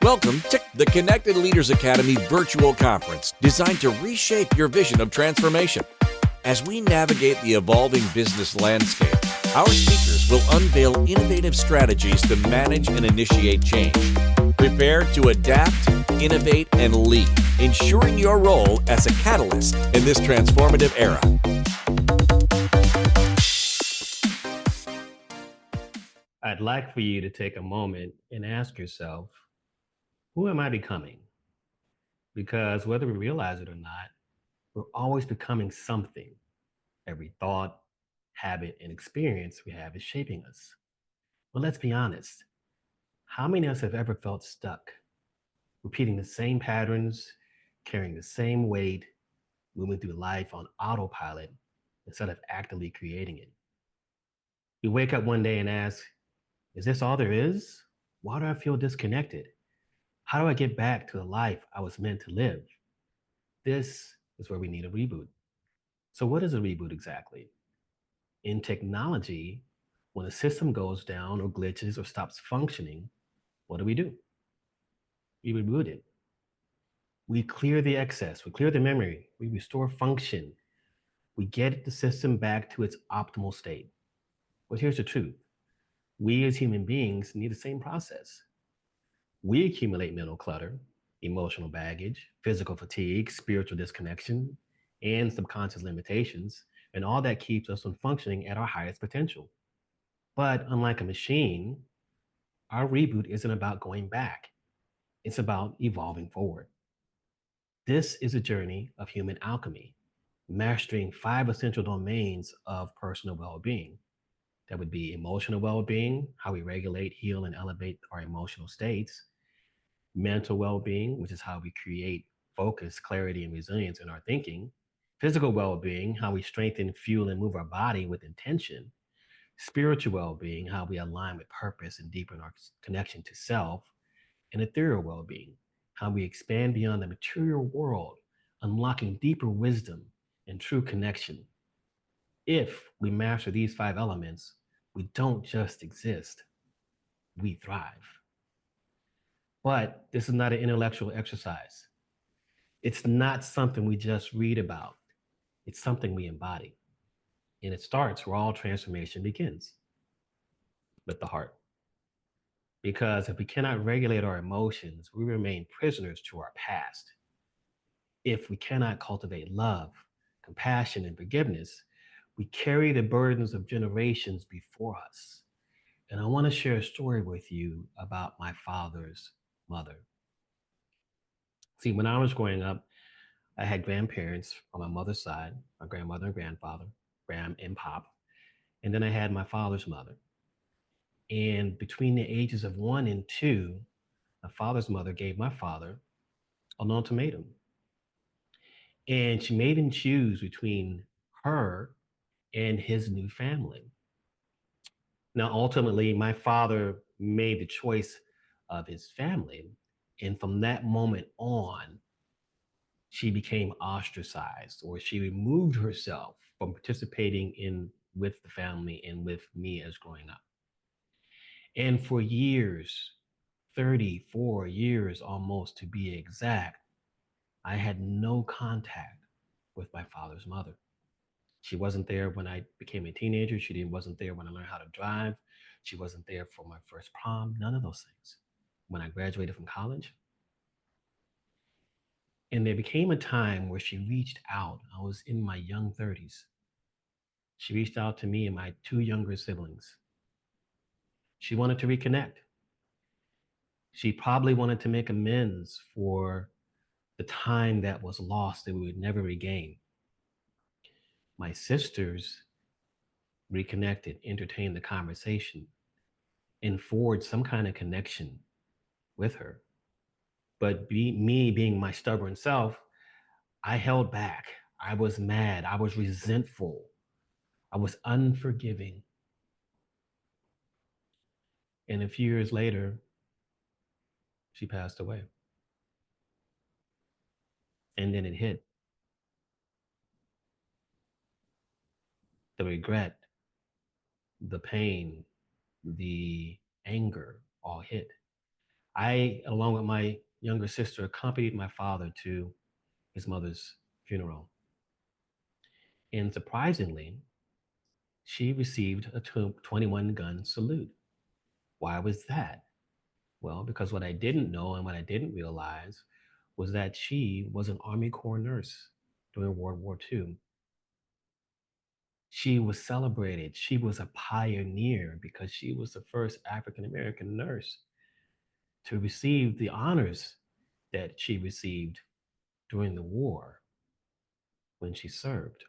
Welcome to the Connected Leaders Academy virtual conference designed to reshape your vision of transformation. As we navigate the evolving business landscape, our speakers will unveil innovative strategies to manage and initiate change. Prepare to adapt, innovate, and lead, ensuring your role as a catalyst in this transformative era. I'd like for you to take a moment and ask yourself, who am I becoming? Because whether we realize it or not, we're always becoming something. Every thought, habit, and experience we have is shaping us. But let's be honest, how many of us have ever felt stuck, repeating the same patterns, carrying the same weight, moving through life on autopilot instead of actively creating it? We wake up one day and ask, is this all there is? Why do I feel disconnected? How do I get back to the life I was meant to live? This is where we need a reboot. So, what is a reboot exactly? In technology, when a system goes down or glitches or stops functioning, what do? We reboot it. We clear the excess, we clear the memory, we restore function, we get the system back to its optimal state. But here's the truth, we as human beings need the same process. We accumulate mental clutter, emotional baggage, physical fatigue, spiritual disconnection, and subconscious limitations, and all that keeps us from functioning at our highest potential. But unlike a machine, our reboot isn't about going back, it's about evolving forward. This is a journey of human alchemy, mastering five essential domains of personal well being. That would be emotional well being, how we regulate, heal, and elevate our emotional states; mental well being, which is how we create focus, clarity, and resilience in our thinking; physical well being, how we strengthen, fuel, and move our body with intention; spiritual well being, how we align with purpose and deepen our connection to self; and ethereal well being, how we expand beyond the material world, unlocking deeper wisdom and true connection. If we master these five elements, we don't just exist, we thrive. But this is not an intellectual exercise. It's not something we just read about, it's something we embody. And it starts where all transformation begins, with the heart. Because if we cannot regulate our emotions, we remain prisoners to our past. If we cannot cultivate love, compassion, and forgiveness, we carry the burdens of generations before us. And I want to share a story with you about my father's mother. See, when I was growing up, I had grandparents on my mother's side, my grandmother and grandfather, Gram and Pop. And then I had my father's mother. And between the ages of 1 and 2, my father's mother gave my father an ultimatum. And she made him choose between her and his new family. Now, ultimately, my father made the choice of his family. And from that moment on, she became ostracized, or she removed herself from participating in with the family and with me as growing up. And for years, 34 years almost to be exact, I had no contact with my father's mother. She wasn't there when I became a teenager. Wasn't there when I learned how to drive. She wasn't there for my first prom, none of those things. When I graduated from college, and there became a time where she reached out. I was in my young 30s. She reached out to me and my two younger siblings. She wanted to reconnect. She probably wanted to make amends for the time that was lost that we would never regain. My sisters reconnected, entertained the conversation, and forged some kind of connection with her. But me being my stubborn self, I held back. I was mad. I was resentful. I was unforgiving. And a few years later, she passed away. And then it hit, the regret, the pain, the anger all hit. I, along with my younger sister, accompanied my father to his mother's funeral. And surprisingly, she received a 21 gun salute. Why was that? Well, because what I didn't know and what I didn't realize was that she was an Army Corps nurse during World War II. She was celebrated. She was a pioneer because she was the first African American nurse to receive the honors that she received during the war when she served.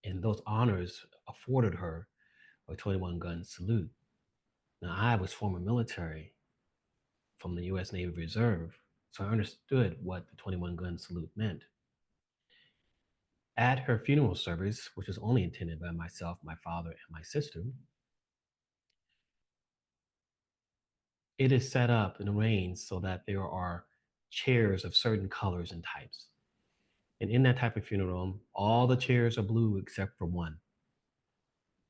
And those honors afforded her a 21 gun salute. Now, I was former military from the US Navy Reserve, so I understood what the 21 gun salute meant. At her funeral service, which was only attended by myself, my father, and my sister, it is set up and arranged so that there are chairs of certain colors and types. And in that type of funeral, all the chairs are blue except for one,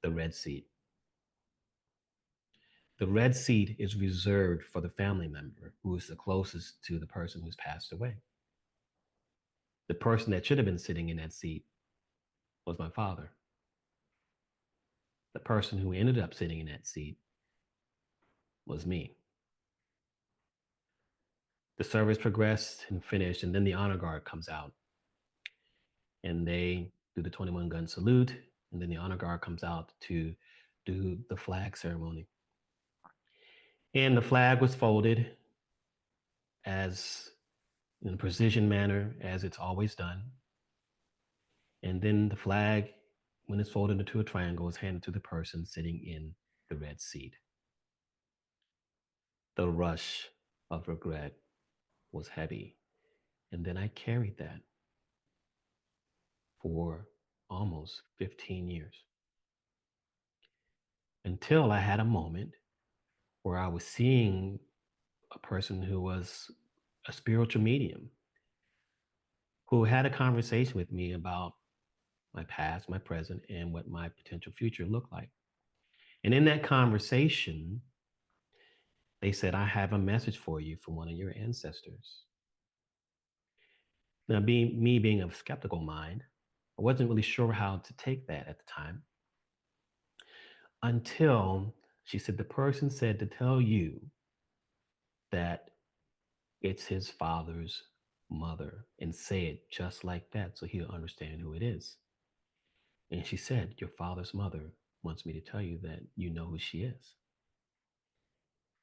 the red seat. The red seat is reserved for the family member who is the closest to the person who's passed away. The person that should have been sitting in that seat was my father. The person who ended up sitting in that seat was me. The service progressed and finished, and then the honor guard comes out and they do the 21 gun salute, and then the honor guard comes out to do the flag ceremony. And the flag was folded as in a precision manner as it's always done. And then the flag, when it's folded into a triangle, is handed to the person sitting in the red seat. The rush of regret was heavy. And then I carried that for almost 15 years until I had a moment where I was seeing a person who was a spiritual medium who had a conversation with me about my past, my present, and what my potential future looked like. And in that conversation, they said, I have a message for you from one of your ancestors. Now, being of skeptical mind, I wasn't really sure how to take that at the time until she said, the person said to tell you that it's his father's mother and say it just like that so he'll understand who it is. And she said, your father's mother wants me to tell you that you know who she is.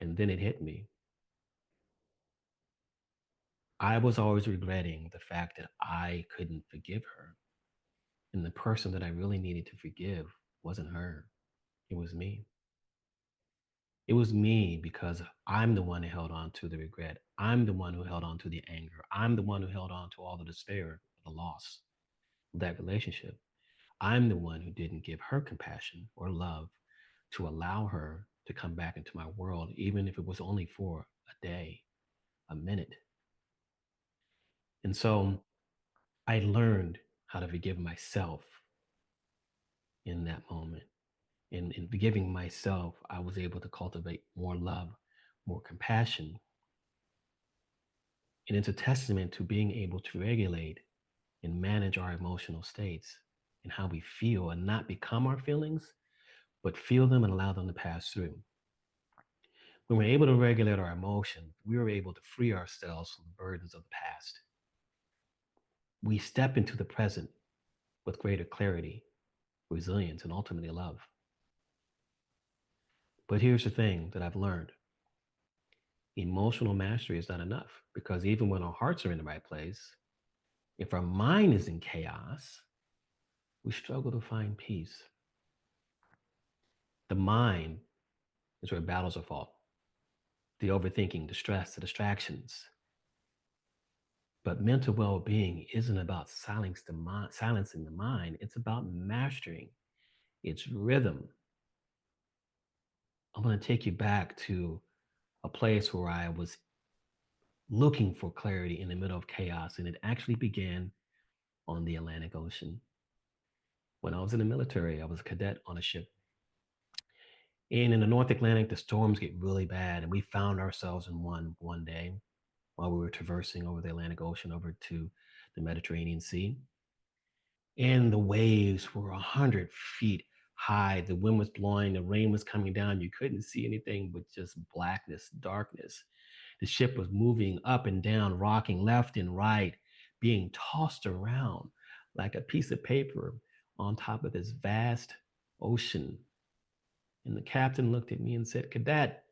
And then it hit me. I was always regretting the fact that I couldn't forgive her. And the person that I really needed to forgive wasn't her, it was me. It was me because I'm the one who held on to the regret. I'm the one who held on to the anger. I'm the one who held on to all the despair, the loss of that relationship. I'm the one who didn't give her compassion or love to allow her to come back into my world, even if it was only for a day, a minute. And so I learned how to forgive myself in that moment. In forgiving myself, I was able to cultivate more love, more compassion. And it's a testament to being able to regulate and manage our emotional states and how we feel and not become our feelings, but feel them and allow them to pass through. When we're able to regulate our emotions, we are able to free ourselves from the burdens of the past. We step into the present with greater clarity, resilience, and ultimately love. But here's the thing that I've learned. Emotional mastery is not enough because even when our hearts are in the right place, if our mind is in chaos, we struggle to find peace. The mind is where battles are fought. The overthinking, the stress, the distractions. But mental well-being isn't about silencing the mind. It's about mastering its rhythm. I'm going to take you back to a place where I was looking for clarity in the middle of chaos, and it actually began on the Atlantic Ocean. When I was in the military, I was a cadet on a ship, And in the North Atlantic, the storms get really bad. And we found ourselves in one day while we were traversing over the Atlantic Ocean over to the Mediterranean Sea. And the waves were 100 feet high. The wind was blowing, the rain was coming down. You couldn't see anything but just blackness, darkness. The ship was moving up and down, rocking left and right, being tossed around like a piece of paper on top of this vast ocean. And the captain looked at me and said, "Cadet,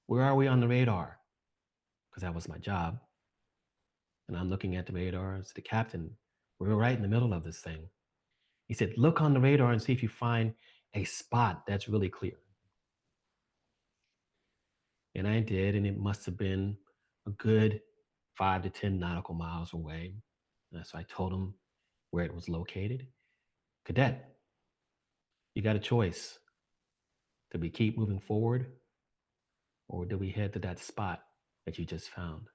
where are we on the radar?" Because that was my job. And I'm looking at the radar. I said, "The captain, we're right in the middle of this thing." He said, "Look on the radar and see if you find a spot that's really clear." And I did, and it must have been a good 5 to 10 nautical miles away. And so I told him where it was located. "Cadet, you got a choice. Do we keep moving forward or do we head to that spot that you just found?"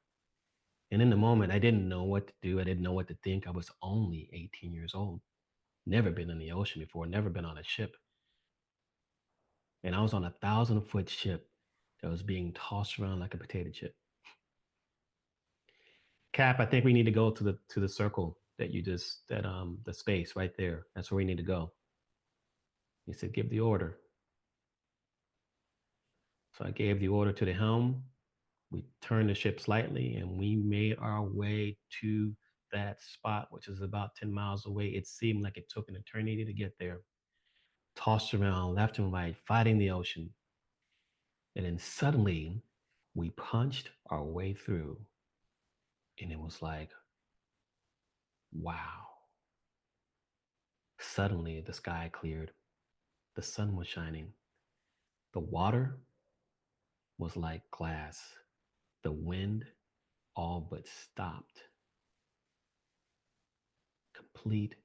And in the moment, I didn't know what to do. I didn't know what to think. I was only 18 years old, never been in the ocean before, never been on a ship. And I was on a 1,000-foot ship that was being tossed around like a potato chip. "Cap, I think we need to go to the circle that you just the space right there. That's where we need to go." He said, "Give the order." So I gave the order to the helm. We turned the ship slightly and we made our way to that spot, which is about 10 miles away. It seemed like it took an eternity to get there. Tossed around left and right, fighting the ocean. And then suddenly we punched our way through. And it was like, wow. Suddenly the sky cleared. The sun was shining. The water was like glass. The wind all but stopped. Complete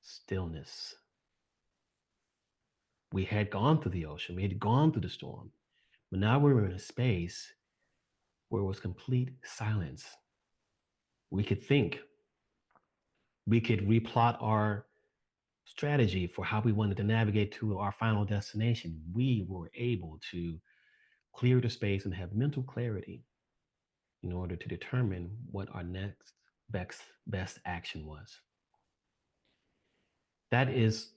stillness. We had gone through the ocean, we had gone through the storm, but now we were in a space where it was complete silence. We could think, we could replot our strategy for how we wanted to navigate to our final destination. We were able to clear the space and have mental clarity in order to determine what our next best action was. That is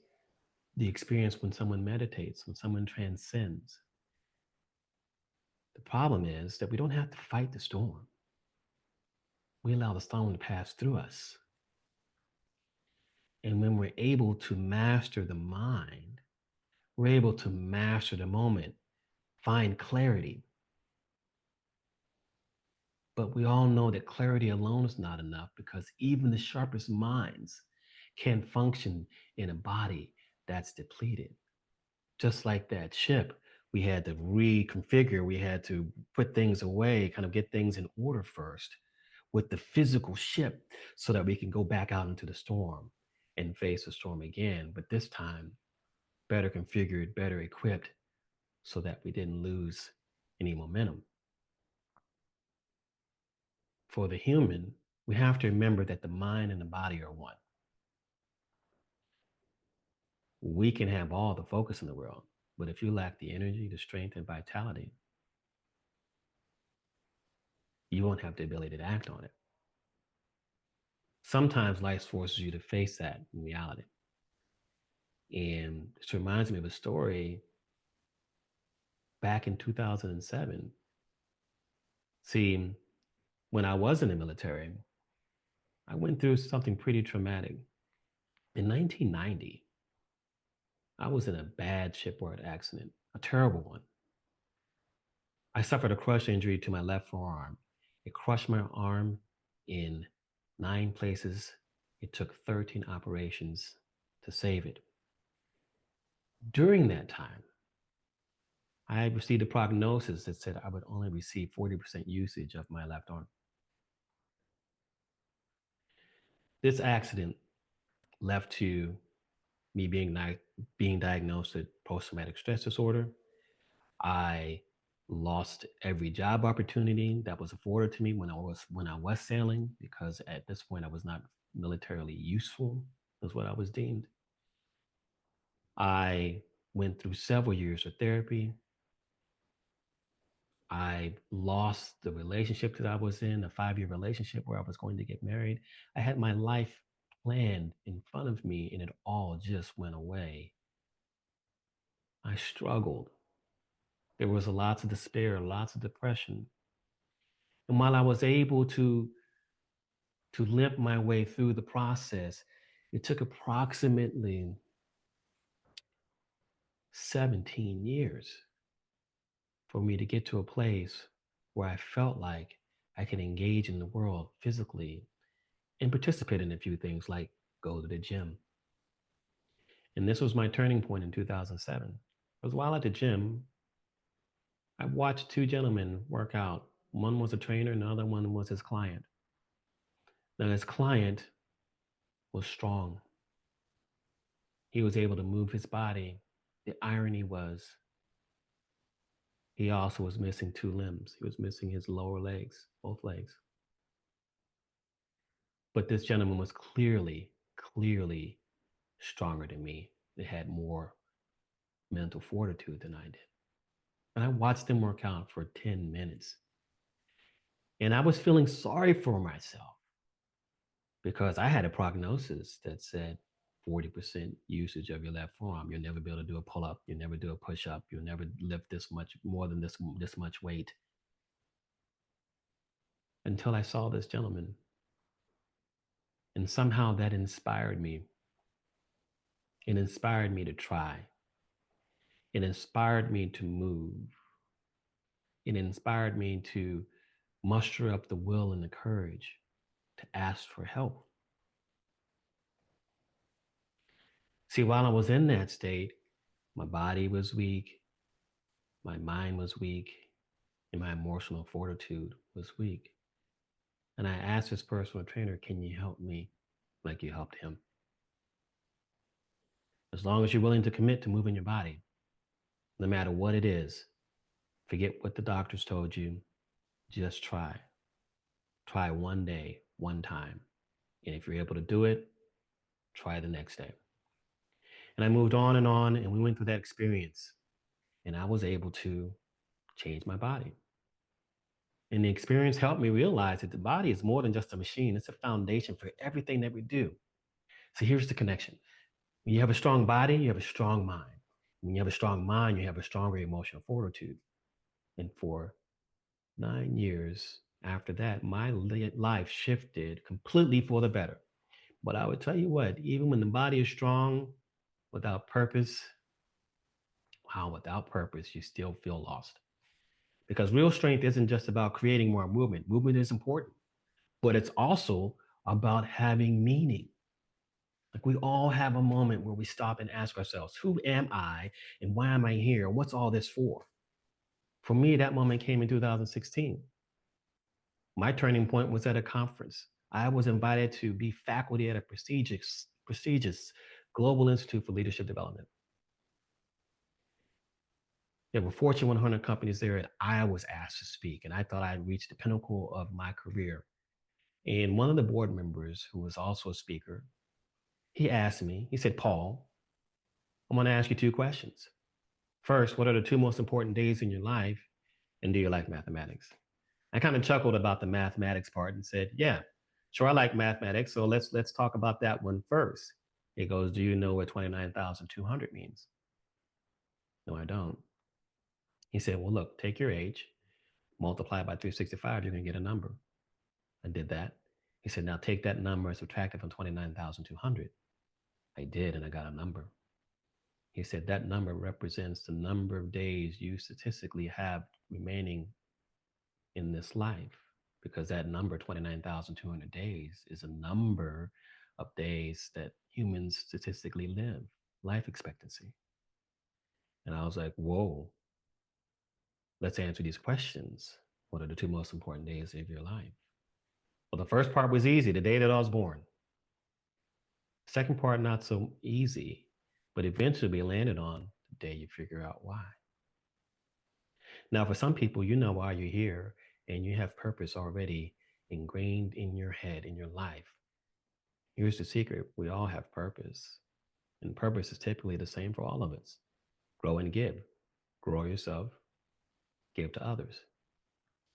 the experience when someone meditates, when someone transcends. The problem is that we don't have to fight the storm. We allow the storm to pass through us. And when we're able to master the mind, we're able to master the moment, find clarity. But we all know that clarity alone is not enough because even the sharpest minds can't function in a body that's depleted. Just like that ship, we had to reconfigure, we had to put things away, kind of get things in order first with the physical ship so that we can go back out into the storm and face the storm again. But this time, better configured, better equipped so that we didn't lose any momentum. For the human, we have to remember that the mind and the body are one. We can have all the focus in the world, but if you lack the energy, the strength, and vitality, you won't have the ability to act on it. Sometimes life forces you to face that in reality. And this reminds me of a story back in 2007. See, when I was in the military, I went through something pretty traumatic. In 1990, I was in a bad shipboard accident, a terrible one. I suffered a crush injury to my left forearm. It crushed my arm in 9 places. It took 13 operations to save it. During that time, I had received a prognosis that said I would only receive 40% usage of my left arm. This accident left to me being diagnosed with post-traumatic stress disorder. I lost every job opportunity that was afforded to me when I was sailing because at this point I was not militarily useful, is what I was deemed. I went through several years of therapy. I lost the relationship that I was in, a 5-year relationship where I was going to get married. I had my life planned in front of me and it all just went away. I struggled. There was lots of despair, lots of depression. And while I was able to limp my way through the process, it took approximately 17 years for me to get to a place where I felt like I could engage in the world physically and participate in a few things like go to the gym. And this was my turning point in 2007. Because while at the gym, I watched two gentlemen work out. One was a trainer, and the other one was his client. Now, his client was strong. He was able to move his body. The irony was he also was missing two limbs. He was missing his lower legs, both legs. But this gentleman was clearly stronger than me. They had more mental fortitude than I did. And I watched them work out for 10 minutes. And I was feeling sorry for myself because I had a prognosis that said 40% usage of your left forearm. You'll never be able to do a pull up. You'll never do a push up. You'll never lift this much more than this much weight. Until I saw this gentleman. And somehow that inspired me. It inspired me to try. It inspired me to move. It inspired me to muster up the will and the courage to ask for help. See, while I was in that state, my body was weak, my mind was weak, and my emotional fortitude was weak. And I asked this personal trainer, can you help me like you helped him? As long as you're willing to commit to moving your body, no matter what it is, forget what the doctors told you, just try. Try one day, one time. And if you're able to do it, try the next day. And I moved on, and we went through that experience. And I was able to change my body. And the experience helped me realize that the body is more than just a machine, it's a foundation for everything that we do. So here's the connection. When you have a strong body, you have a strong mind. When you have a strong mind, you have a stronger emotional fortitude. And for 9 years after that, my life shifted completely for the better. But I would tell you what, even when the body is strong, without purpose, wow, without purpose, you still feel lost. Because real strength isn't just about creating more movement. Movement is important, but it's also about having meaning. Like we all have a moment where we stop and ask ourselves, who am I and why am I here? What's all this for? For me, that moment came in 2016. My turning point was at a conference. I was invited to be faculty at a prestigious Global Institute for Leadership Development. There were Fortune 100 companies there, and I was asked to speak. And I thought I'd reached the pinnacle of my career. And one of the board members, who was also a speaker, he asked me, he said, Paul, I'm going to ask you two questions. First, what are the two most important days in your life? And do you like mathematics? I kind of chuckled about the mathematics part and said, yeah, sure, I like mathematics. So let's talk about that one first. He goes, do you know what 29,200 means? No, I don't. He said, well, look, take your age, multiply by 365, you're going to get a number. I did that. He said, now take that number and subtract it from 29,200. I did, and I got a number. He said, that number represents the number of days you statistically have remaining in this life, because that number, 29,200 days, is a number of days that humans statistically live, life expectancy. And I was like, whoa, let's answer these questions. What are the two most important days of your life? Well, the first part was easy, the day that I was born. Second part, not so easy, but eventually we landed on the day you figure out why. Now, for some people, you know why you're here and you have purpose already ingrained in your head, in your life. Here's the secret. We all have purpose, and purpose is typically the same for all of us. Grow and give. Grow yourself, give to others.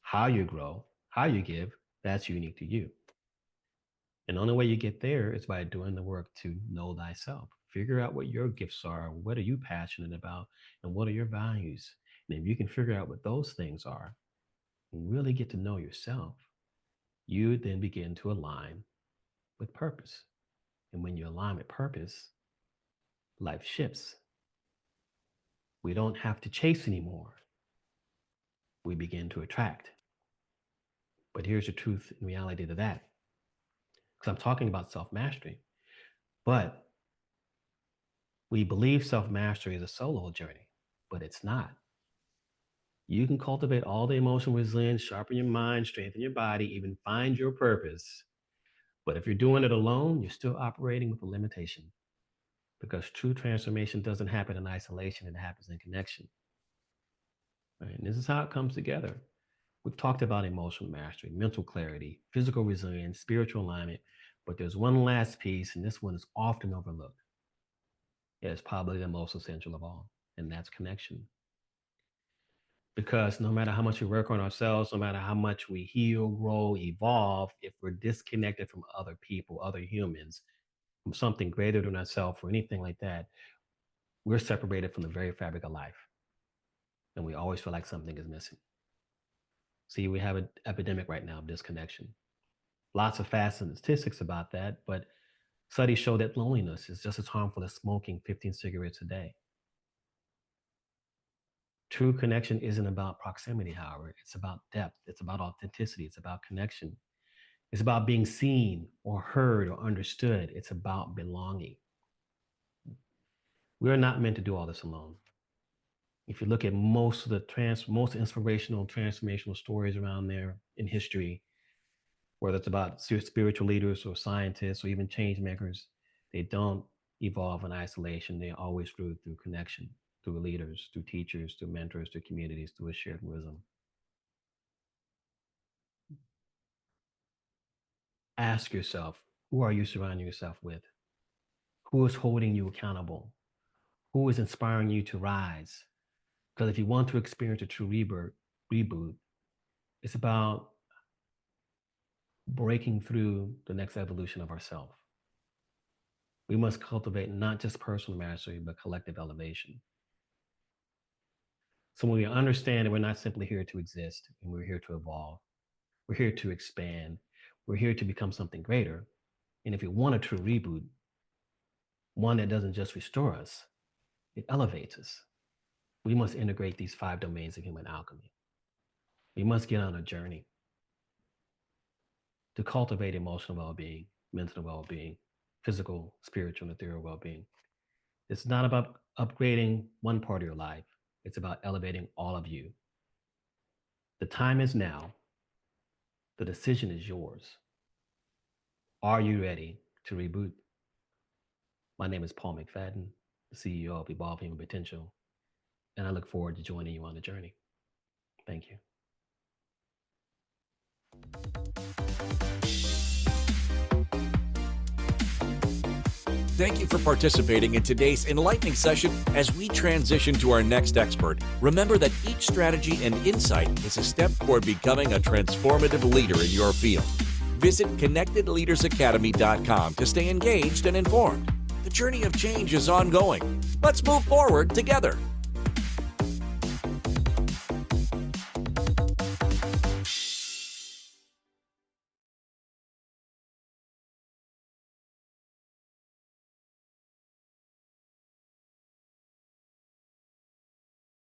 How you grow, how you give, that's unique to you. And the only way you get there is by doing the work to know thyself. Figure out what your gifts are, what are you passionate about, and what are your values. And if you can figure out what those things are and really get to know yourself, you then begin to align with purpose. And when you align with purpose, life shifts. We don't have to chase anymore. We begin to attract. But here's the truth and reality to that. Because I'm talking about self-mastery. But we believe self-mastery is a solo journey, but it's not. You can cultivate all the emotional resilience, sharpen your mind, strengthen your body, even find your purpose. But if you're doing it alone, you're still operating with a limitation, because true transformation doesn't happen in isolation, it happens in connection. Right? And this is how it comes together. We've talked about emotional mastery, mental clarity, physical resilience, spiritual alignment, but there's one last piece, and this one is often overlooked. It's probably the most essential of all, and that's connection. Because no matter how much we work on ourselves, no matter how much we heal, grow, evolve, if we're disconnected from other people, other humans, from something greater than ourselves or anything like that, we're separated from the very fabric of life. And we always feel like something is missing. See, we have an epidemic right now of disconnection. Lots of facts and statistics about that, but studies show that loneliness is just as harmful as smoking 15 cigarettes a day. True connection isn't about proximity, however. It's about depth. It's about authenticity. It's about connection. It's about being seen or heard or understood. It's about belonging. We're not meant to do all this alone. If you look at most of the most inspirational, transformational stories around there in history, whether it's about spiritual leaders or scientists or even change makers, they don't evolve in isolation. They always grew through connection, through leaders, through teachers, through mentors, through communities, through a shared wisdom. Ask yourself, who are you surrounding yourself with? Who is holding you accountable? Who is inspiring you to rise? Because if you want to experience a true reboot, it's about breaking through the next evolution of ourselves. We must cultivate not just personal mastery, but collective elevation. So when we understand that we're not simply here to exist, and we're here to evolve, we're here to expand, we're here to become something greater. And if we want a true reboot, one that doesn't just restore us, it elevates us. We must integrate these 5 domains of human alchemy. We must get on a journey to cultivate emotional well-being, mental well-being, physical, spiritual, and ethereal well-being. It's not about upgrading one part of your life. It's about elevating all of you. The time is now. The decision is yours. Are you ready to reboot? My name is Paul McFadden, the CEO of Evolve Human Potential, and I look forward to joining you on the journey. Thank you. Thank you for participating in today's enlightening session. As we transition to our next expert, remember that each strategy and insight is a step toward becoming a transformative leader in your field. Visit connectedleadersacademy.com to stay engaged and informed. The journey of change is ongoing. Let's move forward together.